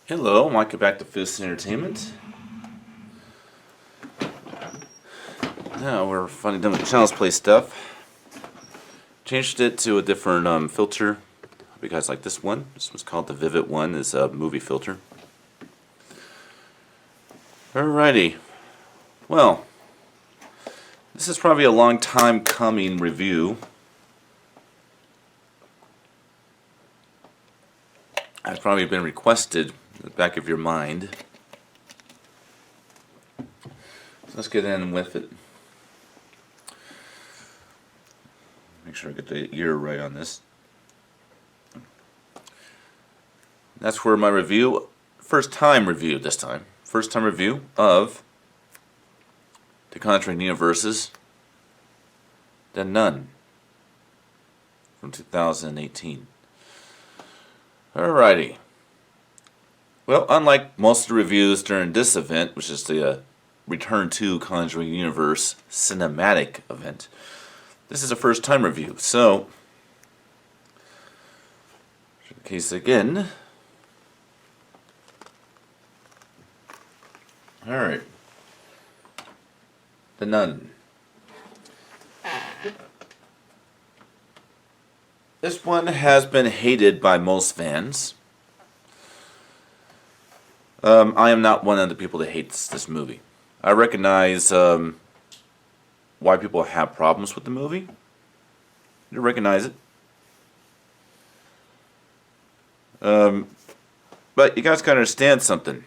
Hello, welcome back to Fist Entertainment. Now we're finally done with Child's Play stuff. Changed it to a different filter. Hope you guys like this one. This one's called the Vivid one. It's a movie filter. Alrighty. Well, this is probably a long time coming review. It's probably been requested in the back of your mind. So let's get in with it. Make sure I get the year right on this. That's where my review, first time review this time. First time review of The Conjuring Universe's The Nun from 2018. Alrighty. Well, unlike most of the reviews during this event, which is the Return to Conjuring Universe cinematic event, this is a first time review. So, showcase again. Alright. The Nun. This one has been hated by most fans. I am not one of the people that hates this movie. I recognize why people have problems with the movie. I recognize it. But you guys gotta understand something.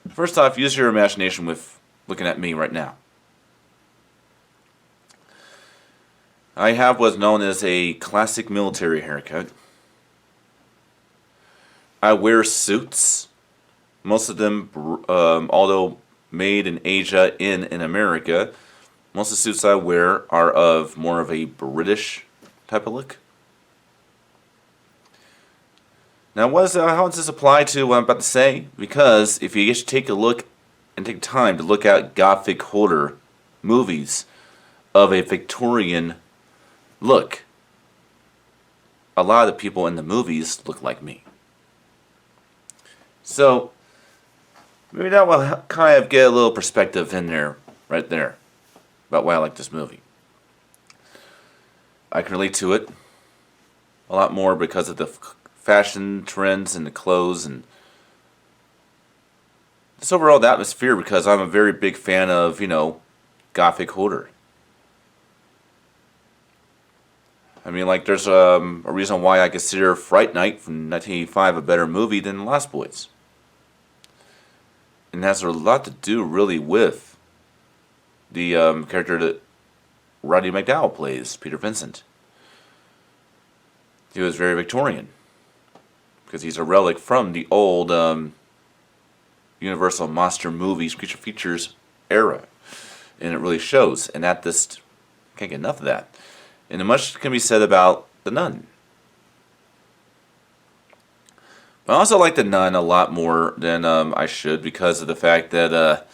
First off, use your imagination with looking at me right now. I have what's known as a classic military haircut. I wear suits. Most of them, although made in Asia and in America, most of the suits I wear are of more of a British type of look. Now, how does this apply to what I'm about to say? Because if you just take a look and take time to look at Gothic horror movies of a Victorian look, a lot of the people in the movies look like me. So, maybe that will kind of get a little perspective in there, right there, about why I like this movie. I can relate to it a lot more because of the fashion trends and the clothes and this overall atmosphere, because I'm a very big fan of, Gothic horror. I mean, like, there's a reason why I consider Fright Night from 1985 a better movie than Lost Boys. And it has a lot to do, really, with the character that Roddy McDowall plays, Peter Vincent. He was very Victorian, because he's a relic from the old Universal monster movies, creature features era. And it really shows. And that just can't get enough of that. And much can be said about The Nun. But I also like The Nun a lot more than I should, because of the fact that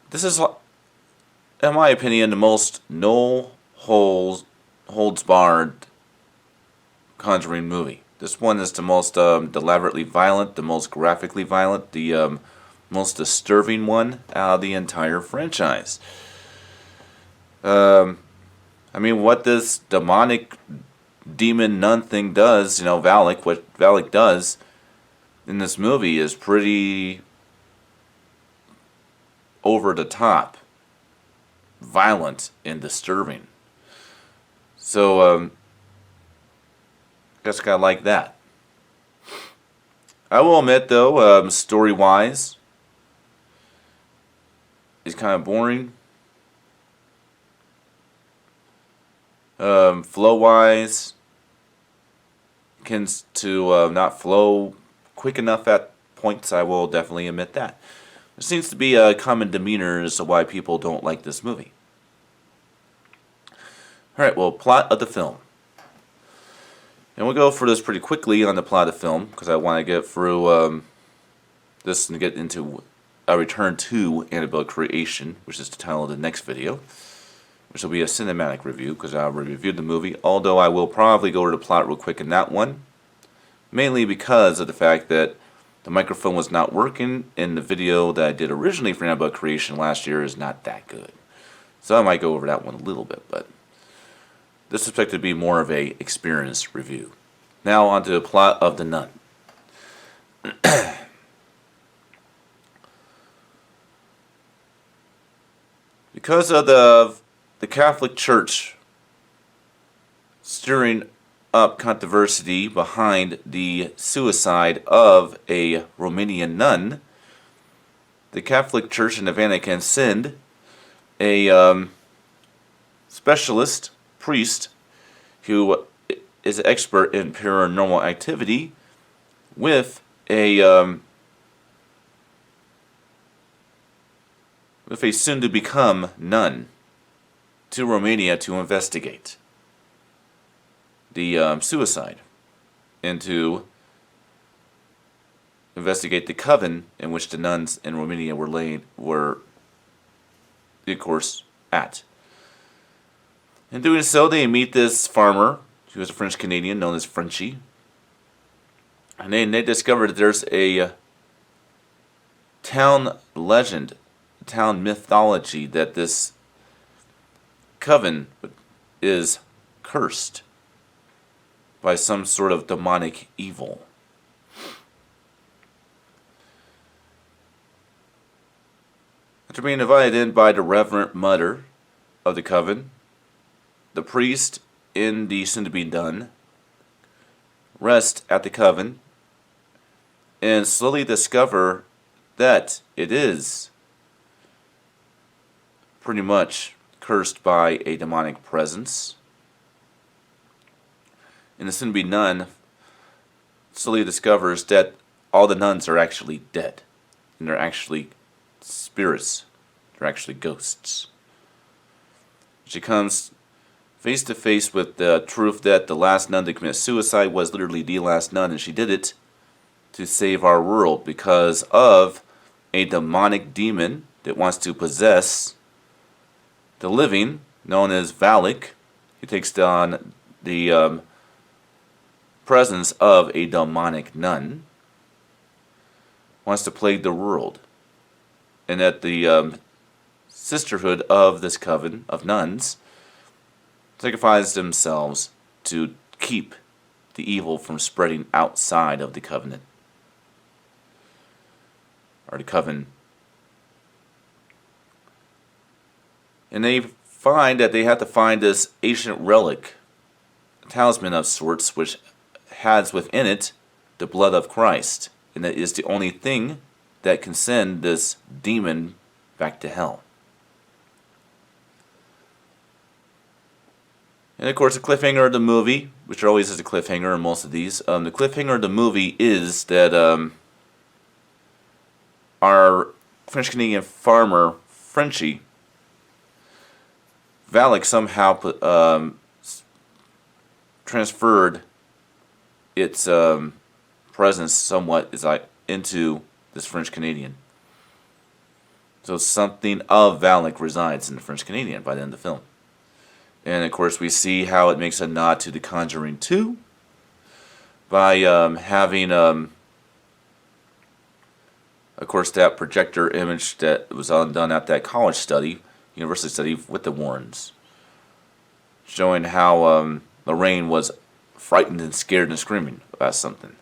this is, in my opinion, the most no holds barred Conjuring movie. This one is the most elaborately violent, the most graphically violent, the most disturbing one out of the entire franchise. I mean, what this demonic demon nun thing does, Valak, what Valak does in this movie is pretty over the top, violent, and disturbing. So, guess I gotta like that. I will admit, though, story-wise, it's kind of boring. Flow-wise, tends to not flow quick enough at points. I will definitely admit that. There seems to be a common demeanor as to why people don't like this movie. Alright, well, plot of the film. And we'll go for this pretty quickly on the plot of the film, because I want to get through this and get into a return to Annabelle Creation, which is the title of the next video, which will be a cinematic review, because I already reviewed the movie, although I will probably go to the plot real quick in that one. mainly because of the fact that the microphone was not working, and the video that I did originally for Annabelle Creation last year is not that good. So I might go over that one a little bit, but this is expected to be more of a experience review. Now on to the plot of The Nun. Because of the Catholic Church stirring up controversy behind the suicide of a Romanian nun, the Catholic Church and the Vatican send a specialist priest who is an expert in paranormal activity with a soon-to-become nun to Romania to investigate the suicide and to investigate the coven in which the nuns in Romania were of course at. In doing so, they meet this farmer who is a French Canadian known as Frenchie, and they discover that there's a town legend, town mythology, that this coven is cursed by some sort of demonic evil. After being invited in by the Reverend Mother of the coven, the priest and the soon-to-be nun rest at the coven and slowly discover that it is pretty much cursed by a demonic presence. And the soon-to-be nun slowly discovers that all the nuns are actually dead, and they're actually spirits, they're actually ghosts. She comes face to face with the truth that the last nun to commit suicide was literally the last nun, and she did it to save our world because of a demonic demon that wants to possess the living, known as Valak. He takes on the presence of a demonic nun, wants to plague the world, and that the sisterhood of this coven of nuns sacrifice themselves to keep the evil from spreading outside of the covenant, or the coven. And they find that they have to find this ancient relic, a talisman of sorts, which has within it the blood of Christ, and that is the only thing that can send this demon back to hell. And of course, the cliffhanger of the movie, which always is a cliffhanger in most of these, the cliffhanger of the movie is that our French-Canadian farmer, Frenchie, Valak somehow transferred its presence somewhat into this French-Canadian. So something of Valak resides in the French-Canadian by the end of the film. And of course we see how it makes a nod to The Conjuring 2 by having, of course, that projector image that was done at that college study, university study with the Warrens, showing how Lorraine was frightened and scared and screaming about something.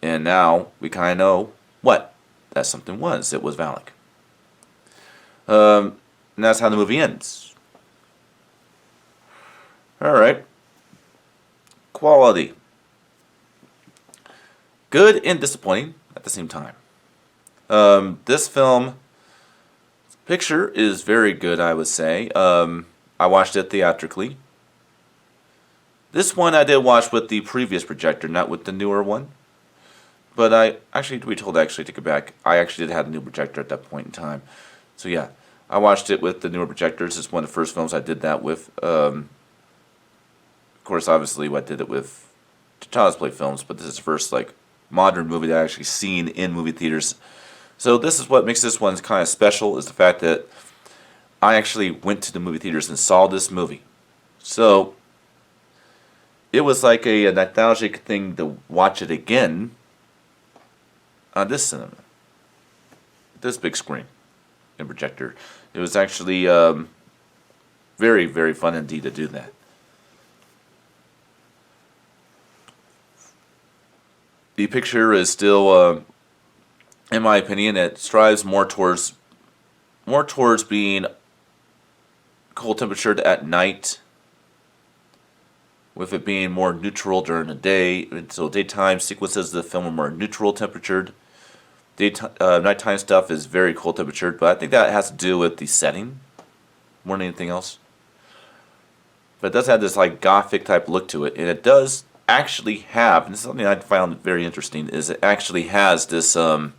And now we kind of know what that something was. It was Valak. And that's how the movie ends. Alright. Quality. Good and disappointing at the same time. This film picture is very good, I would say. I watched it theatrically. This one I did watch with the previous projector, not with the newer one. But I actually, to be told, actually take it back. I actually did have a new projector at that point in time. So yeah, I watched it with the newer projectors. It's one of the first films I did that with. Of course, obviously, I did it with Child's Play films, but this is the first modern movie that I actually seen in movie theaters. So this is what makes this one kind of special, is the fact that I actually went to the movie theaters and saw this movie. So it was like a nostalgic thing to watch it again on this cinema, this big screen and projector. It was actually very, very fun indeed to do that. The picture is still, in my opinion, it strives more towards being cold temperatured at night, with it being more neutral during the day. So daytime sequences of the film are more neutral temperatured. Nighttime stuff is very cold temperatured, but I think that has to do with the setting more than anything else. But it does have this like gothic type look to it, and it does actually have, and this is something I found very interesting, is it actually has this it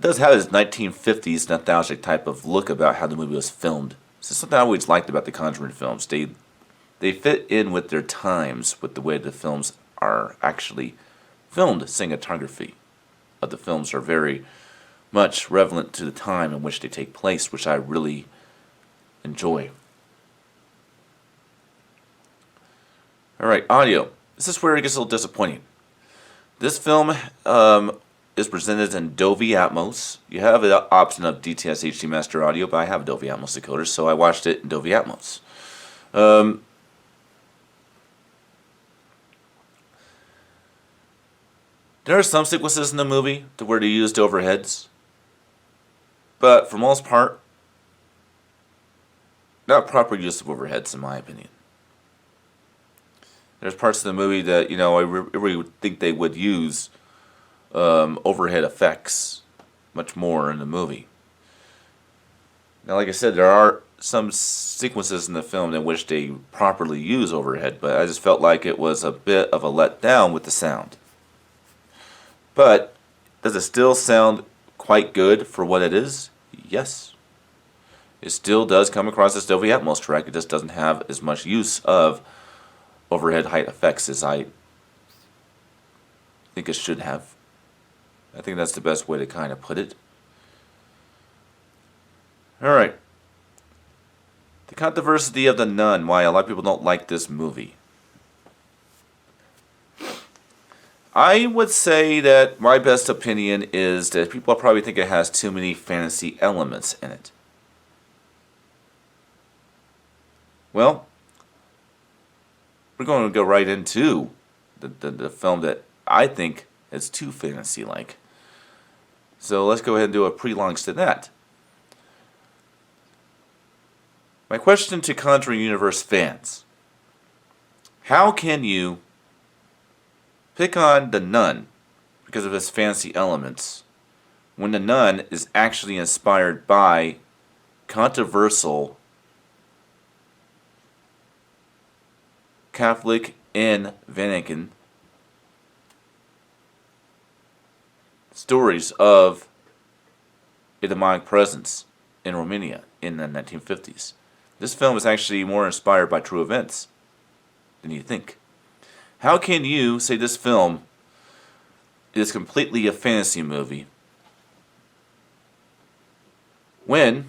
does have this 1950s nostalgic type of look about how the movie was filmed. This is something I always liked about the Conjuring films. They fit in with their times, with the way the films are actually filmed. Cinematography of the films are very much relevant to the time in which they take place, which I really enjoy. Alright, audio. This is where it gets a little disappointing. This film is presented in Dolby Atmos. You have the option of DTS HD Master Audio, but I have a Dolby Atmos decoder, so I watched it in Dolby Atmos. There are some sequences in the movie to where they used overheads, but for most part, not proper use of overheads in my opinion. There's parts of the movie that, you know, I really would think they would use overhead effects much more in the movie. Now, like I said, there are some sequences in the film in which they properly use overhead, but I just felt like it was a bit of a letdown with the sound. But does it still sound quite good for what it is? Yes. It still does come across as Dolby Atmos track. It just doesn't have as much use of overhead height effects as I think it should have. I think that's the best way to kind of put it. Alright. The controversy of The Nun, why a lot of people don't like this movie. I would say that my best opinion is that people probably think it has too many fantasy elements in it. Well, we're going to go right into the film that I think is too fantasy-like. So let's go ahead and do a pre-launch to that. My question to Conjuring Universe fans: how can you pick on The Nun because of its fantasy elements when The Nun is actually inspired by controversial Catholic and Vatican stories of a demonic presence in Romania in the 1950s? This film is actually more inspired by true events than you think. How can you say this film is completely a fantasy movie when